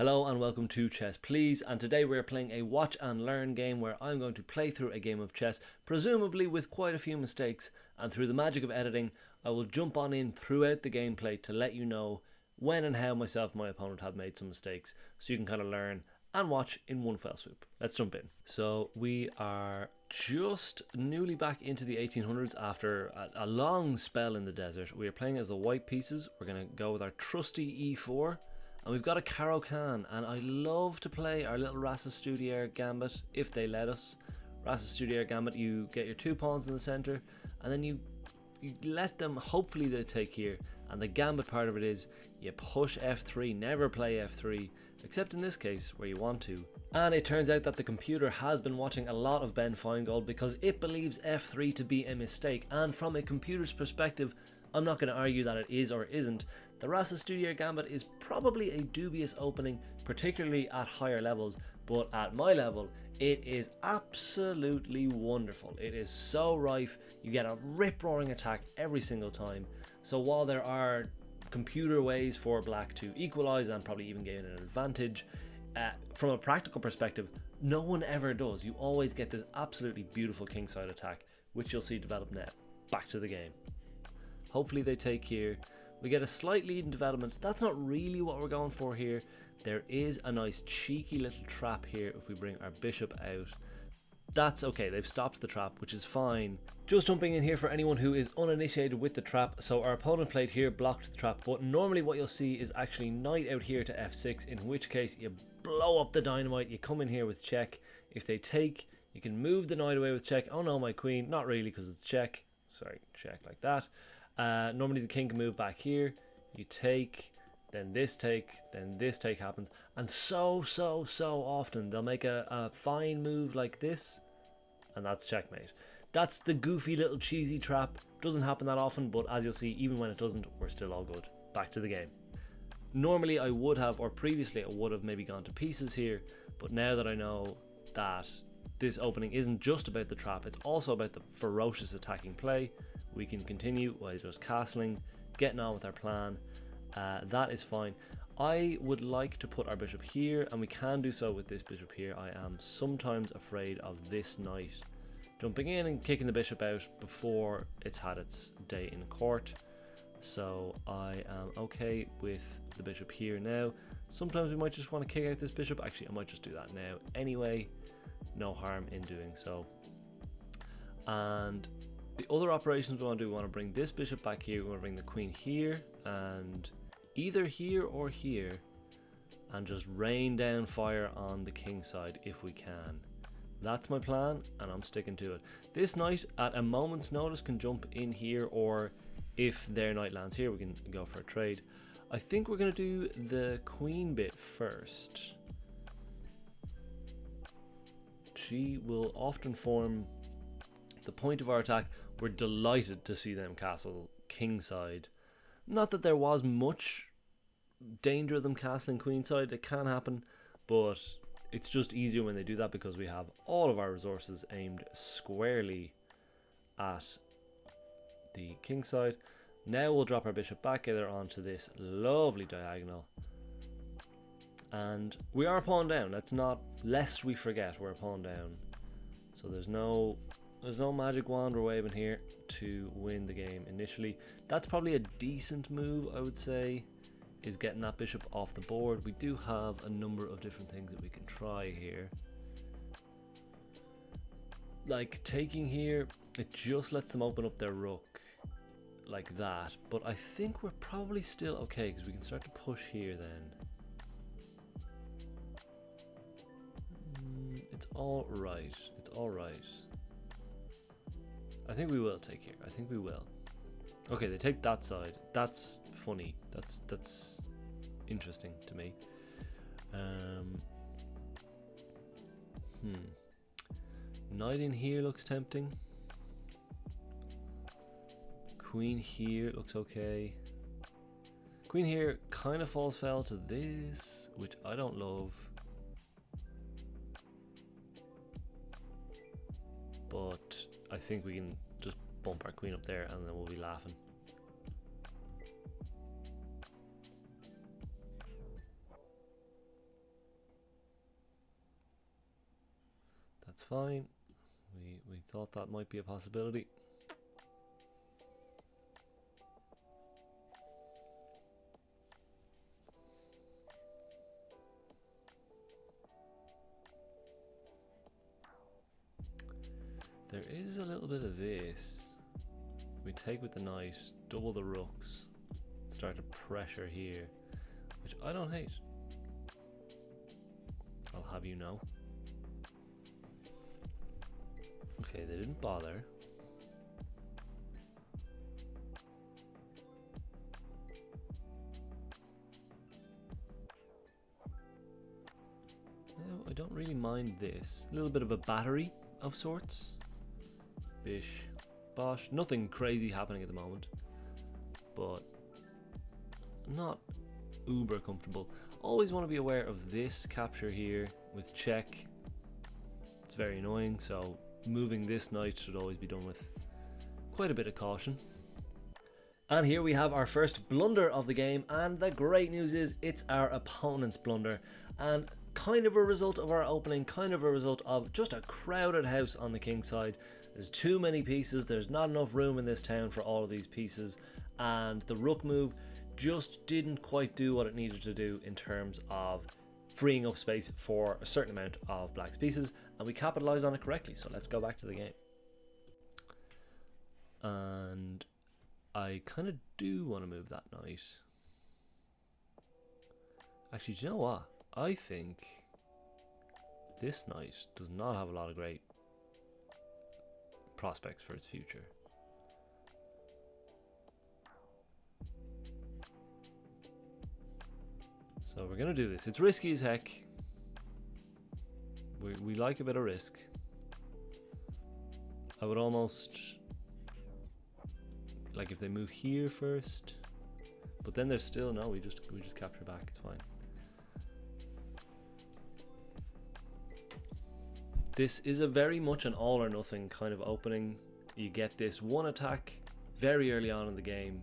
Hello and welcome to Chess Please, and today we're playing a watch and learn game where I'm going to play through a game of chess, presumably with quite a few mistakes, and through the magic of editing I will jump on in throughout the gameplay to let you know when and how myself and my opponent have made some mistakes, so you can kind of learn and watch in one fell swoop. Let's jump in. So we are just newly back into the 1800s after a long spell in the desert. We are playing as the white pieces. We're going to go with our trusty e4. And we've got a Caro Kann, and I love to play our little Studier Gambit if they let us. Studier Gambit, you get your 2 pawns in the center, and then you let them, hopefully they take here, and the Gambit part of it is you push f3, never play f3, except in this case where you want to. And it turns out that the computer has been watching a lot of Ben Feingold because it believes f3 to be a mistake, and from a computer's perspective, I'm not going to argue that it is or isn't. The Studier Gambit is probably a dubious opening, particularly at higher levels, but at my level, it is absolutely wonderful. It is so rife, you get a rip-roaring attack every single time. So while there are computer ways for black to equalize and probably even gain an advantage, from a practical perspective, no one ever does. You always get this absolutely beautiful kingside attack, which you'll see develop now. Back to the game. Hopefully they take here. We get a slight lead in development. That's not really what we're going for here. There is a nice cheeky little trap here if we bring our bishop out. That's okay, they've stopped the trap, which is fine. Just jumping in here for anyone who is uninitiated with the trap. So our opponent played here, blocked the trap, but normally what you'll see is actually knight out here to f6, in which case you blow up the dynamite, you come in here with check. If they take, you can move the knight away with check. Oh no, my queen, not really because it's check. Sorry, check like that. Normally the king can move back here, you take, then this take happens, and so often they'll make a fine move like this, and that's checkmate. That's the goofy little cheesy trap. Doesn't happen that often, but as you'll see, even when it doesn't, we're still all good. Back to the game. Normally I would have, or previously I would have maybe gone to pieces here, but now that I know that this opening isn't just about the trap, it's also about the ferocious attacking play, we can continue by just castling, getting on with our plan. That is fine. I would like to put our bishop here, and we can do so with this bishop here. I am sometimes afraid of this knight jumping in and kicking the bishop out before it's had its day in court. So I am okay with the bishop here now. Sometimes we might just want to kick out this bishop. Actually, I might just do that now anyway. No harm in doing so. And the other operations we want to do, we want to bring this bishop back here, we want to bring the queen here, and either here or here, and just rain down fire on the king side if we can. That's my plan, and I'm sticking to it. This knight, at a moment's notice, can jump in here, or if their knight lands here, we can go for a trade. I think we're going to do the queen bit first. She will often form the point of our attack. We're delighted to see them castle kingside. Not that there was much danger of them castling queenside, it can happen, but it's just easier when they do that because we have all of our resources aimed squarely at the kingside. Now we'll drop our bishop back either onto this lovely diagonal, and we are a pawn down. Let's not, lest we forget, we're a pawn down. So there's no magic wand we're waving here to win the game initially. That's probably a decent move, I would say, is getting that bishop off the board. We do have a number of different things that we can try here. Like taking here, it just lets them open up their rook like that. But I think we're probably still okay because we can start to push here then. It's all right. It's all right. I think we will take here. I think we will. Okay, they take that side. That's funny. That's interesting to me. Knight in here looks tempting. Queen here looks okay. Queen here kind of falls foul to this, which I don't love. But I think we can just bump our queen up there and then we'll be laughing. That's fine. We thought that might be a possibility. There is a little bit of this. We take with the knight, double the rooks, start to pressure here, which I don't hate. I'll have you know. Okay, they didn't bother. No, I don't really mind this. A little bit of a battery of sorts. Bish, bosh. Nothing crazy happening at the moment, but not uber comfortable. Always want to be aware of this capture here with check. It's very annoying, so moving this knight should always be done with quite a bit of caution. And here we have our first blunder of the game, and the great news is it's our opponent's blunder, and kind of a result of our opening, kind of a result of just a crowded house on the king side. There's too many pieces, there's not enough room in this town for all of these pieces, and the rook move just didn't quite do what it needed to do in terms of freeing up space for a certain amount of black's pieces, and we capitalized on it correctly. So let's go back to the game. And I kind of do want to move that knight. Actually, do you know what? I think this knight does not have a lot of great prospects for its future. So we're going to do this. It's risky as heck. We like a bit of risk. I would almost like if they move here first, but then there's still no. We just capture back. It's fine. This is a very much an all or nothing kind of opening. You get this one attack very early on in the game,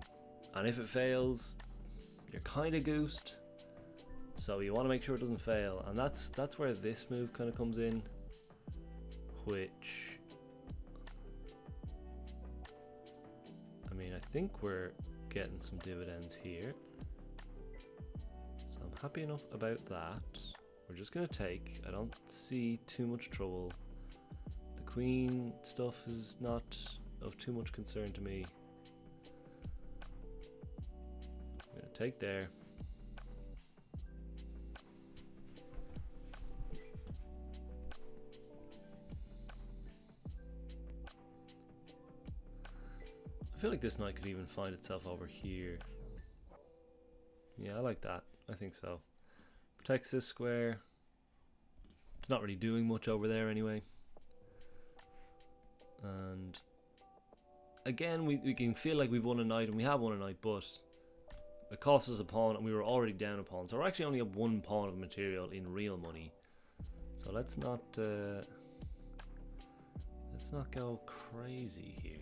and if it fails, you're kind of goosed. So you want to make sure it doesn't fail, and that's where this move kind of comes in, which, I mean, I think we're getting some dividends here, so I'm happy enough about that. We're just going to take. I don't see too much trouble. The queen stuff is not of too much concern to me. I'm going to take there. I feel like this knight could even find itself over here. Yeah, I like that. I think so. Protects this square. It's not really doing much over there anyway. And again, we can feel like we've won a knight, and we have won a knight, but it cost us a pawn, and we were already down a pawn. So we're actually only up one pawn of material in real money. So let's not go crazy here.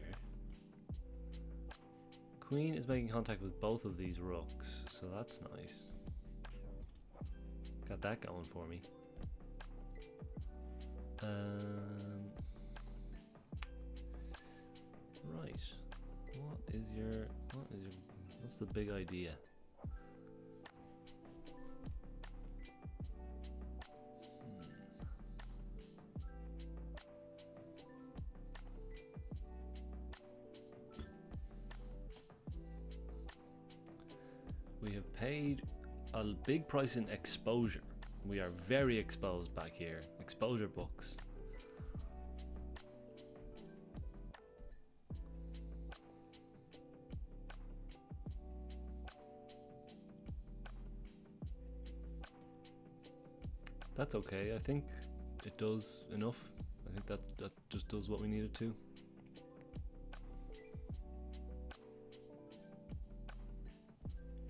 Queen is making contact with both of these rooks, so that's nice. Got that going for me. Right. What's the big idea? We have paid a big price in exposure. We are very exposed back here. Exposure books. That's okay. I think it does enough. I think that just does what we needed to.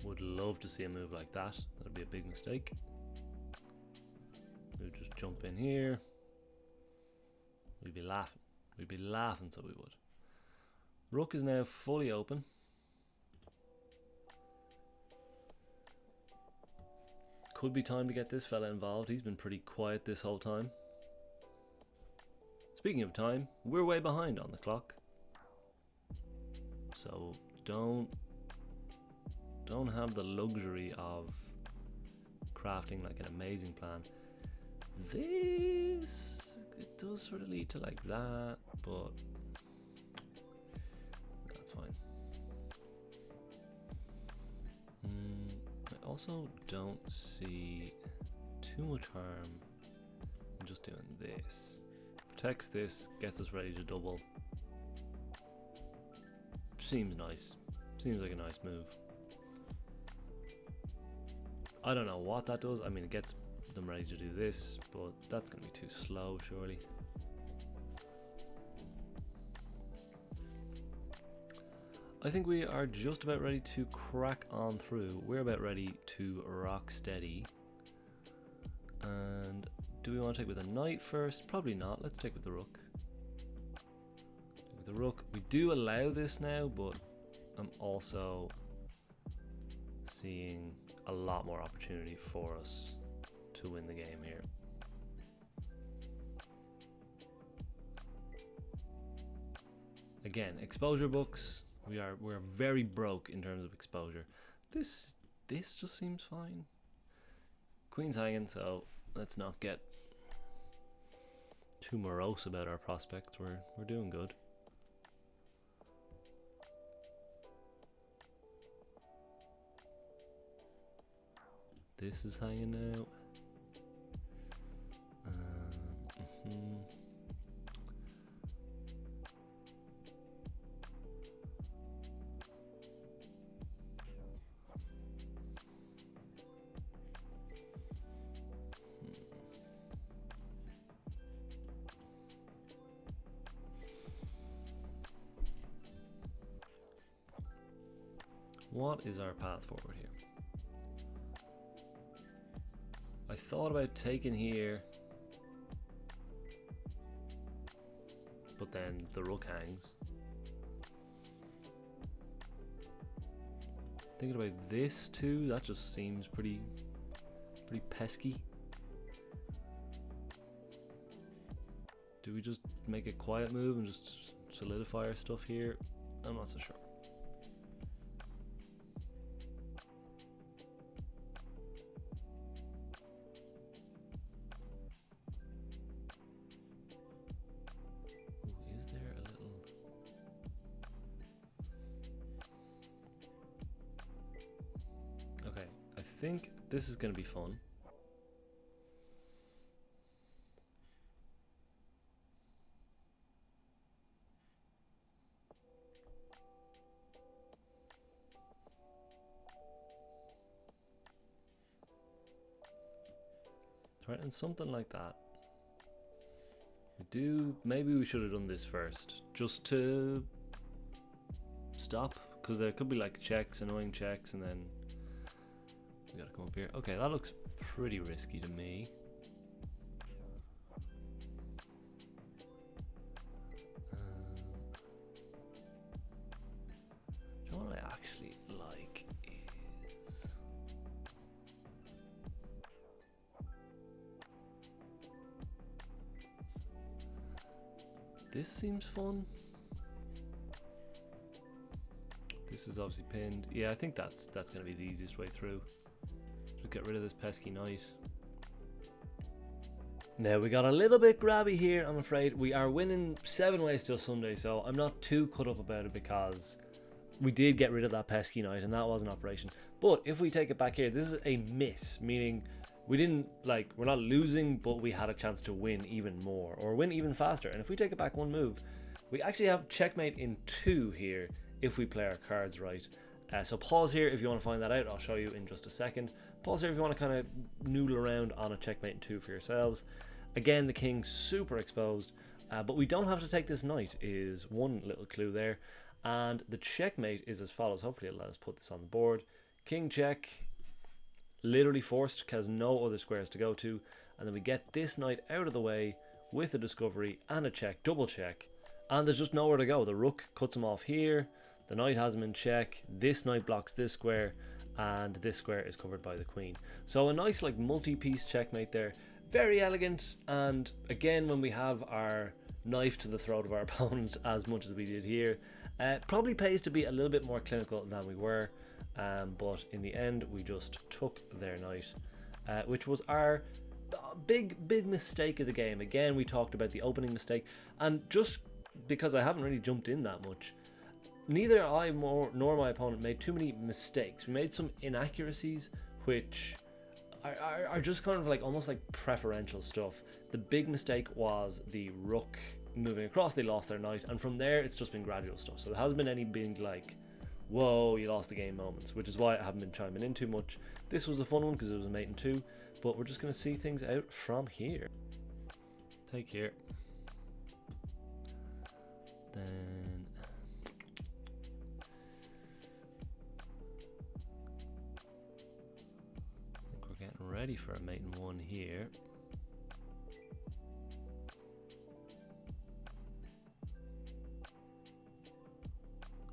Would love to see a move like that. That'd be a big mistake. We'll just jump in here. We'd be laughing. We'd be laughing, so we would. Rook is now fully open. Could be time to get this fella involved. He's been pretty quiet this whole time. Speaking of time, we're way behind on the clock. So don't have the luxury of crafting like an amazing plan. This, it does sort of lead to like that, but that's fine. I also don't see too much harm in just doing this. Protects this, gets us ready to double. Seems nice. Seems like a nice move. I don't know what that does. I mean, it gets them ready to do this, but that's going to be too slow, surely. I think we are just about ready to crack on through. We're about ready to rock steady. And do we want to take with a knight first? Probably not. Let's take with the rook. With the rook, we do allow this now, but I'm also seeing a lot more opportunity for us to win the game here. Again, exposure books. We're very broke in terms of exposure. This just seems fine. Queen's hanging, so let's not get too morose about our prospects. We're doing good. This is hanging now. What is our path forward here? I thought about taking here, but then the rook hangs. Thinking about this too, that just seems pretty pesky. Do we just make a quiet move and just solidify our stuff here? I'm not so sure. I think this is going to be fun. Right, and something like that. Maybe we should have done this first, just to stop, because there could be like checks, annoying checks, and then we gotta come up here. Okay, that looks pretty risky to me. You know what I actually like is this seems fun. This is obviously pinned. Yeah, I think that's gonna be the easiest way through. Get rid of this pesky knight. Now we got a little bit grabby here, I'm afraid. We are winning 7 ways till Sunday, so I'm not too cut up about it because we did get rid of that pesky knight and that was an operation. But if we take it back here, this is a miss, meaning we didn't, like, we're not losing, but we had a chance to win even more or win even faster. And if we take it back 1 move, we actually have checkmate in 2 here if we play our cards right. So pause here if you want to find that out. I'll show you in just a second. Pause here if you want to kind of noodle around on a checkmate in 2 for yourselves. Again, the king super exposed, but we don't have to take this knight is one little clue there. And the checkmate is as follows. Hopefully it'll let us put this on the board. King check, literally forced because no other squares to go to. And then we get this knight out of the way with a discovery and a check, double check. And there's just nowhere to go. The rook cuts him off here. The knight has him in check. This knight blocks this square, and this square is covered by the queen. So a nice like multi-piece checkmate there. Very elegant, and again when we have our knife to the throat of our opponent as much as we did here. Probably pays to be a little bit more clinical than we were, but in the end we just took their knight, which was our big mistake of the game. Again, we talked about the opening mistake, and just because I haven't really jumped in that much, neither I nor my opponent made too many mistakes. We made some inaccuracies which are just kind of like almost like preferential stuff. The big mistake was the rook moving across. They lost their knight, and from there it's just been gradual stuff. So there hasn't been any big like, whoa, you lost the game moments, which is why I haven't been chiming in too much. This was a fun one because it was a mate and 2, but we're just going to see things out from here. Take here. Then I think we're getting ready for a mate and 1 here.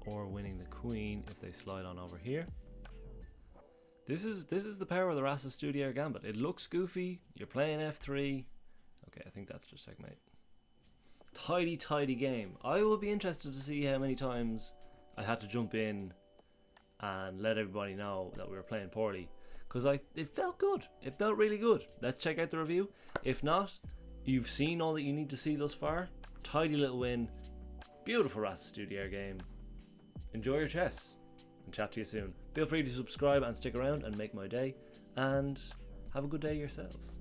Or winning the queen if they slide on over here. This is the power of the Rasa Studio Gambit. It looks goofy. You're playing f3. Okay, I think that's just checkmate. Tidy game. I will be interested to see how many times I had to jump in and let everybody know that we were playing poorly, because it felt good. It felt really good. Let's check out the review. If not, you've seen all that you need to see thus far. Tidy little win. Beautiful Rasa Studio game. Enjoy your chess, and chat to you soon. Feel free to subscribe and stick around and make my day, and have a good day yourselves.